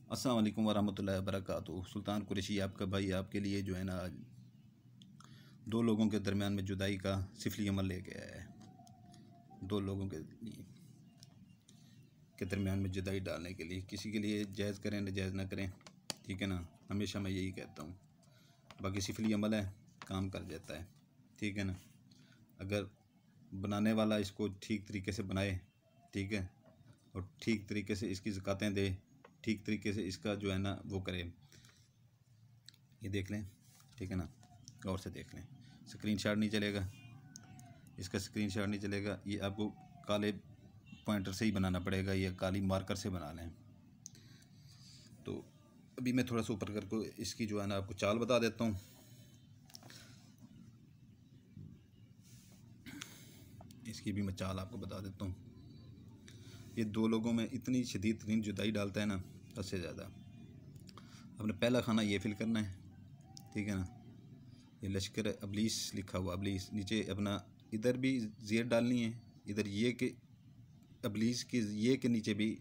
अस्सलाम वालेकुम वरहमतुल्लाहि वबरकातुहू। सुल्तान कुरैशी आपका भाई आपके लिए जो है ना आज दो लोगों के दरमियान में जुदाई का सिफली अमल लेके आया है। दो लोगों के दरमियान में जुदाई डालने के लिए, किसी के लिए जायज़ करें न जायज़ ना करें, ठीक है ना। हमेशा मैं यही कहता हूँ, बाकी सिफली अमल है, काम कर जाता है, ठीक है ना। अगर बनाने वाला इसको ठीक तरीके से बनाए, ठीक है, और ठीक तरीके से इसकी ज़कातें दे, ठीक तरीके से इसका जो है ना वो करे। ये देख लें, ठीक है ना, गौर से देख लें। स्क्रीनशॉट नहीं चलेगा, इसका स्क्रीनशॉट नहीं चलेगा। ये आपको काले पॉइंटर से ही बनाना पड़ेगा या काली मार्कर से बना लें। तो अभी मैं थोड़ा सा ऊपर करके इसकी जो है ना आपको चाल बता देता हूँ। इसकी भी मैं चाल आपको बता देता हूँ। ये दो लोगों में इतनी शदीद तरीन जुदाई डालता है ना, हद से ज़्यादा। अपने पहला खाना ये फिल करना है, ठीक है ना। ये लश्कर अबलीस लिखा हुआ, अबलीस नीचे अपना इधर भी ज़ेर डालनी है, इधर ये के अबलीस की ये के नीचे भी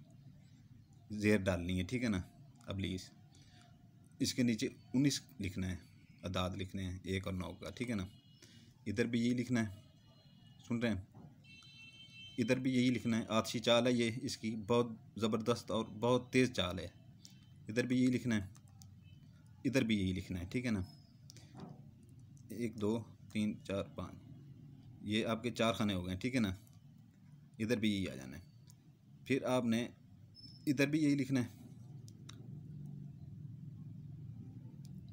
ज़ेर डालनी है, ठीक है ना। अबलीस इसके नीचे 19 लिखना है, अदाद लिखने हैं 1 और 9 का, ठीक है ना। इधर भी यही लिखना है, सुन रहे हैं, इधर भी यही लिखना है। आतशी चाल है ये, इसकी बहुत ज़बरदस्त और बहुत तेज़ चाल है। इधर भी यही लिखना है, इधर भी यही लिखना है, ठीक है ना। 1 2 3 4 5 ये आपके 4 खाने हो गए, ठीक है ना। इधर भी यही आ जाना है। फिर आपने इधर भी यही लिखना है,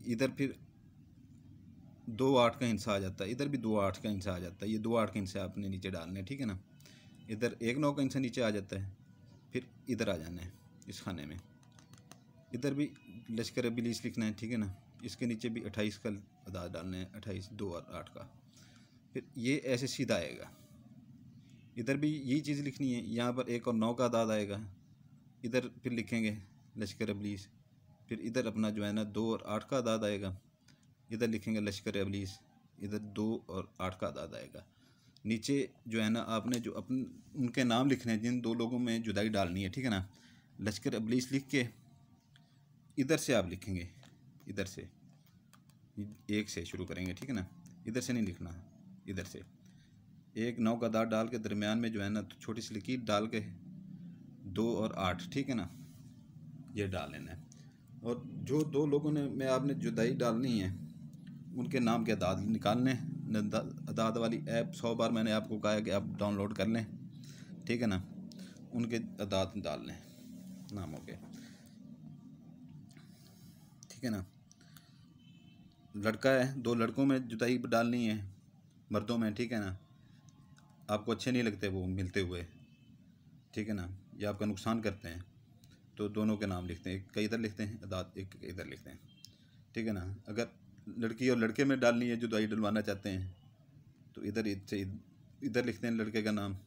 इधर फिर 2 8 का हिस्सा आ जाता है, इधर भी 2 8 का हिस्सा आ जाता है। ये 2 8 के हिस्से आपने नीचे डालने हैं, ठीक है ना। इधर 1 9 का हिस्सा नीचे आ जाता है। फिर इधर आ जाना है इस खाने में, इधर भी लश्कर अबलीस लिखना है, ठीक है ना। इसके नीचे भी 28 का अदाद डालना है, 28 2 और 8 का। फिर ये ऐसे सीधा आएगा। इधर भी यही चीज़ लिखनी है, यहाँ पर 1 और 9 का अदाद आएगा, इधर फिर लिखेंगे लश्कर अबलीस। फिर इधर अपना जो है ना 2 और 8 का अदाद आएगा, इधर लिखेंगे लश्कर अबलीस। इधर 2 और 8 का अदाद आएगा। नीचे जो है ना आपने जो उनके नाम लिखने हैं जिन दो लोगों में जुदाई डालनी है, ठीक है ना। लश्कर अबलीस लिख के इधर से आप लिखेंगे, इधर से 1 से शुरू करेंगे, ठीक है ना। इधर से नहीं लिखना, इधर से 1 9 का दाद डाल के दरमियान में जो है ना तो छोटी सी लकीर डाल के 2 और 8, ठीक है ना, ये डाल लेना है। और जो दो लोगों ने में आपने जुदाई डालनी है उनके नाम के अदाद निकालने। अदाद वाली ऐप 100 बार मैंने आपको कहा है कि आप डाउनलोड कर लें, ठीक है ना। उनके अदाद डाल लें नामों के, ठीक है ना। लड़का है, 2 लड़कों में जुदाई डालनी है, मर्दों में, ठीक है ना। आपको अच्छे नहीं लगते वो मिलते हुए, ठीक है ना, या आपका नुकसान करते हैं, तो दोनों के नाम लिखते हैं। एक का इधर लिखते हैं अदाद, एक इधर लिखते हैं, ठीक है ना। अगर लड़की और लड़के में डालनी है, जुदाई डलवाना चाहते हैं, तो इधर से इधर लिखते हैं लड़के का नाम,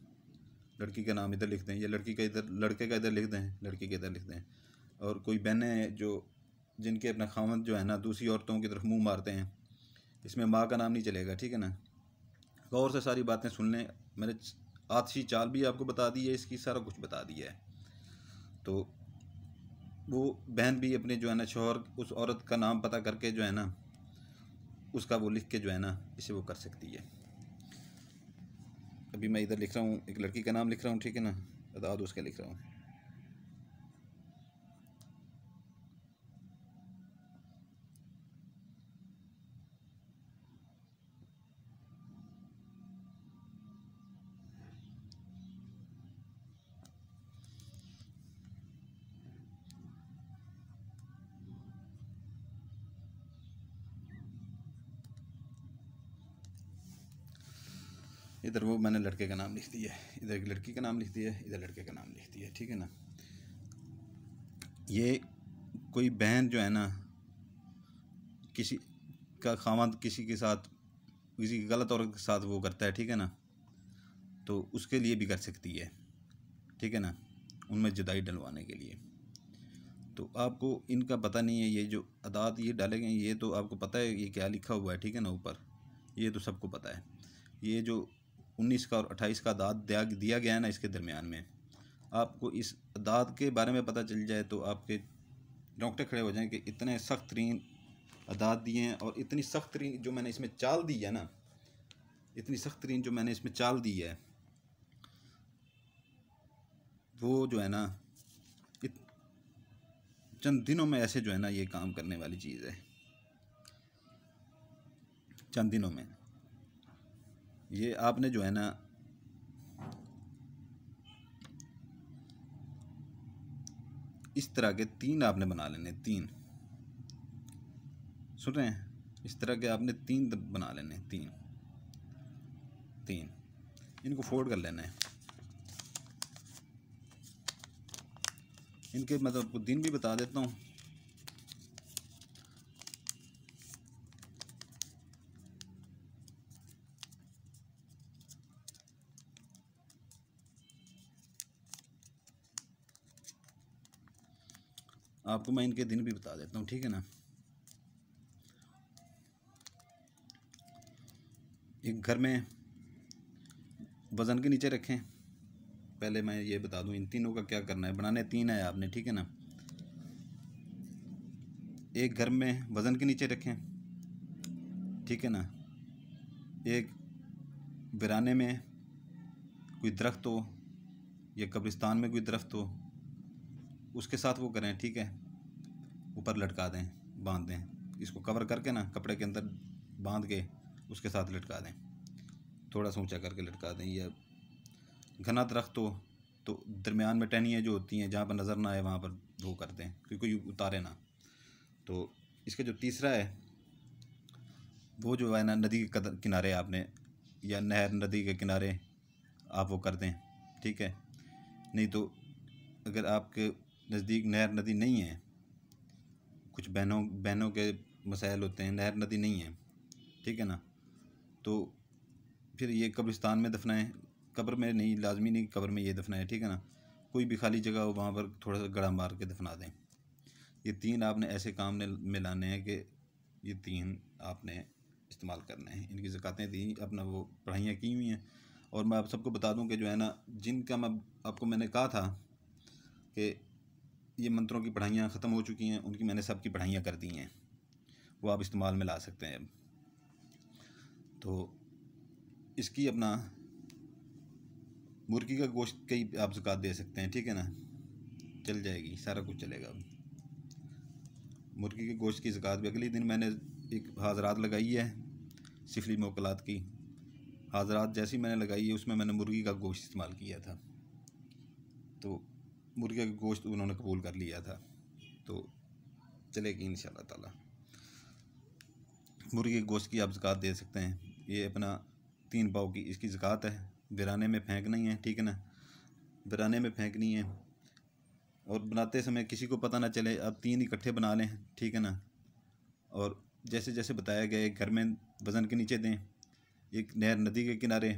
लड़की का नाम इधर लिखते हैं, या लड़की का इधर, लड़के का इधर लिखते हैं, लड़की के इधर लिखते हैं। और कोई बहनें जो जिनके अपना खावंद जो है ना दूसरी औरतों की तरफ मुंह मारते हैं, इसमें माँ का नाम नहीं चलेगा, ठीक है ना। गौर से सारी बातें सुन लें। मैंने आतशी चाल भी आपको बता दी है, इसकी सारा कुछ बता दिया है। तो वो बहन भी अपने जो है ना शौहर उस औरत का नाम पता करके जो है ना उसका वो लिख के जो है ना इसे वो कर सकती है। अभी मैं इधर लिख रहा हूँ, एक लड़की का नाम लिख रहा हूँ, ठीक है ना, अदाद उसका लिख रहा हूँ। इधर वो मैंने लड़के का नाम लिख दिया है, इधर एक लड़की का नाम लिख दिया है, इधर लड़के का नाम लिख दिया है, ठीक है ना। ये कोई बहन जो है ना किसी का खावंद किसी के साथ, किसी गलत औरत के साथ वो करता है, ठीक है ना, तो उसके लिए भी कर सकती है, ठीक है ना, उनमें जुदाई डलवाने के लिए। तो आपको इनका पता नहीं है, ये जो अदाद ये डाले गए ये तो आपको पता है ये क्या लिखा हुआ है, ठीक है ना, ऊपर ये तो सबको पता है। ये जो 19 का और 28 का अदाद दिया गया है ना, इसके दरमियान में आपको इस अदाद के बारे में पता चल जाए तो आपके रोंगटे खड़े हो जाएं कि इतने सख्त तरीन अदाद दिए हैं और इतनी सख्त तरीन जो मैंने इसमें चाल दी है ना, इतनी सख्त तरीन जो मैंने इसमें चाल दी है, वो जो है ना चंद दिनों में ऐसे जो है ना ये काम करने वाली चीज़ है। चंद दिनों में ये आपने जो है ना इस तरह के 3 आपने बना लेने, 3, सुन रहे हैं, इस तरह के आपने 3 बना लेने, 3 इनको फोल्ड कर लेना है। इनके मतलब दिन भी बता देता हूँ। आपको मैं इनके दिन भी बता देता हूँ, ठीक है ना। एक घर में वज़न के नीचे रखें। पहले मैं ये बता दूं इन तीनों का क्या करना है। बनाने 3 है आपने, ठीक है ना। एक घर में वज़न के नीचे रखें, ठीक है ना। एक वीराने में कोई दरख्त हो या कब्रिस्तान में कोई दरख्त हो, उसके साथ वो करें, ठीक है। ऊपर लटका दें, बांध दें, इसको कवर करके ना कपड़े के अंदर बांध के उसके साथ लटका दें, थोड़ा सा ऊंचा करके लटका दें। या घना दरख्त हो तो दरमियान में टहनियाँ जो होती हैं जहाँ पर नज़र ना आए वहाँ पर वो कर दें, क्योंकि कोई उतारे ना। तो इसका जो तीसरा है वो जो है ना नदी के किनारे आपने या नहर नदी के किनारे आप वो कर दें, ठीक है। नहीं तो अगर आपके नज़दीक नहर नदी नहीं है, कुछ बहनों के मसाइल होते हैं, नहर नदी नहीं है, ठीक है ना, तो फिर ये कब्रिस्तान में दफनाएं। कब्र में नहीं, लाजमी नहीं कब्र में ये दफनाएं, ठीक है ना। कोई भी खाली जगह हो वहाँ पर थोड़ा सा गड़ा मार के दफना दें। ये 3 आपने ऐसे काम में लाने हैं कि ये 3 आपने इस्तेमाल करने हैं। इनकी ज़कातें दी, अपना वो पढ़ाइयाँ की हुई हैं। और मैं आप सबको बता दूं कि जो है ना, जिनका मैंने कहा था कि ये मंत्रों की पढ़ाइयाँ ख़त्म हो चुकी हैं, उनकी मैंने सबकी पढ़ाइयाँ कर दी हैं, वो आप इस्तेमाल में ला सकते हैं। तो इसकी अपना मुर्गी का गोश्त की आप ज़कात दे सकते हैं, ठीक है ना, चल जाएगी, सारा कुछ चलेगा। मुर्गी के गोश्त की ज़कात भी अगले दिन मैंने एक हाज़रात लगाई है, सिफली मोकलात की हाज़रात जैसी मैंने लगाई है, उसमें मैंने मुर्गी का गोश्त इस्तेमाल किया था, तो मुर्गी का गोश्त उन्होंने कबूल कर लिया था, तो चलेगी इंशाअल्लाह ताला। मुर्गी के गोश्त की आप ज़कात दे सकते हैं। ये अपना 3 पाव की इसकी ज़कात है। वीराने में फेंकनी है, ठीक है ना, वीराने में फेंकनी है। और बनाते समय किसी को पता ना चले, आप 3 इकट्ठे बना लें, ठीक है ना। और जैसे जैसे बताया गया, एक घर में वज़न के नीचे दें, एक नहर नदी के किनारे,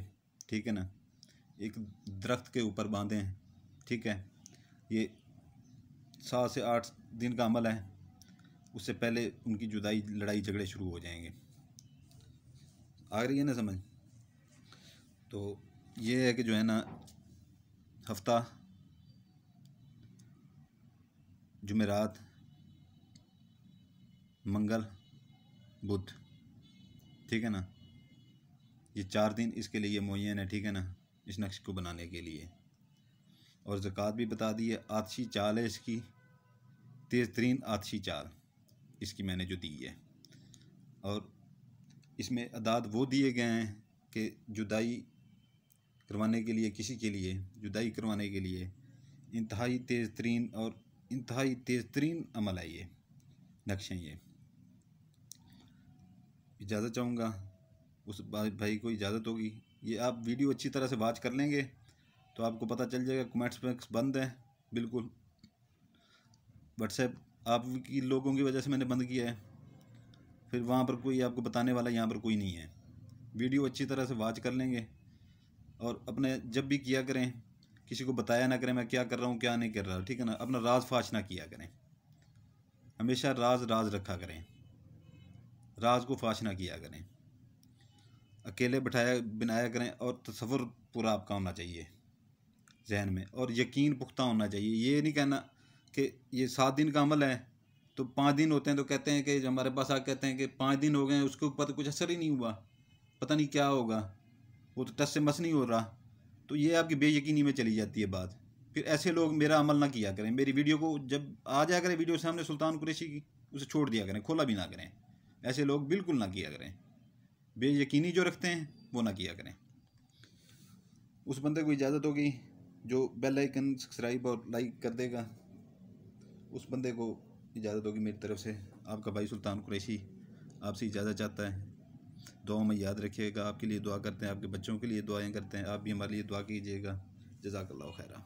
ठीक है ना, एक दरख्त के ऊपर बांधें, ठीक है। ये 7 से 8 दिन का अमल है, उससे पहले उनकी जुदाई लड़ाई झगड़े शुरू हो जाएंगे। आ रही है ना समझ। तो ये है कि जो है ना, हफ्ता जुमेरात, मंगल, बुध, ठीक है ना, ये 4 दिन इसके लिए मुअय्यन है, ठीक है ना, इस नक्श को बनाने के लिए। और ज़कात भी बता दी है। आतशी चाल है इसकी, तेज़ तरीन आतशी चाल इसकी मैंने जो दी है। और इसमें अदाद वो दिए गए हैं कि जुदाई करवाने के लिए, किसी के लिए जुदाई करवाने के लिए इंतहाई तेज़ तरीन और इंतहाई तेज़ तरीन अमल है ये नक्शे। ये इजाज़त चाहूँगा, उस भाई को इजाज़त होगी। ये आप वीडियो अच्छी तरह से वॉच कर लेंगे तो आपको पता चल जाएगा। कमेंट्स बंद है बिल्कुल, व्हाट्सएप आपकी लोगों की वजह से मैंने बंद किया है, फिर वहाँ पर कोई आपको बताने वाला यहाँ पर कोई नहीं है। वीडियो अच्छी तरह से वॉच कर लेंगे और अपने जब भी किया करें किसी को बताया ना करें मैं क्या कर रहा हूँ क्या नहीं कर रहा, ठीक है ना। अपना राज फाश ना किया करें, हमेशा राज रखा करें, राज को फाश ना किया करें। अकेले बनाया करें और तसव्वुर पूरा आपका होना चाहिए जहन में, और यकीन पुख्ता होना चाहिए। ये नहीं कहना कि ये 7 दिन का अमल है तो 5 दिन होते हैं तो कहते हैं कि हमारे पास आके कहते हैं कि 5 दिन हो गए उसके ऊपर तो कुछ असर ही नहीं हुआ, पता नहीं क्या होगा, वो तो टस से मस नहीं हो रहा। तो ये आपकी बेयकीनी में चली जाती है बात। फिर ऐसे लोग मेरा अमल ना किया करें, मेरी वीडियो को जब आ जाया करें वीडियो सामने सुल्तान कुरैशी की, उसे छोड़ दिया करें, खोला भी ना करें। ऐसे लोग बिल्कुल ना किया करें, बेयकीनी जो रखते हैं वो ना किया करें। उस बंदे को इजाज़त होगी जो बेल आइकन सब्सक्राइब और लाइक कर देगा, उस बंदे को इजाज़त होगी मेरी तरफ से। आपका भाई सुल्तान कुरैशी आपसे इजाज़त चाहता है। दुआ में याद रखिएगा, आपके लिए दुआ करते हैं, आपके बच्चों के लिए दुआएं करते हैं, आप भी हमारे लिए दुआ कीजिएगा। जज़ाकल्लाहु खैरा।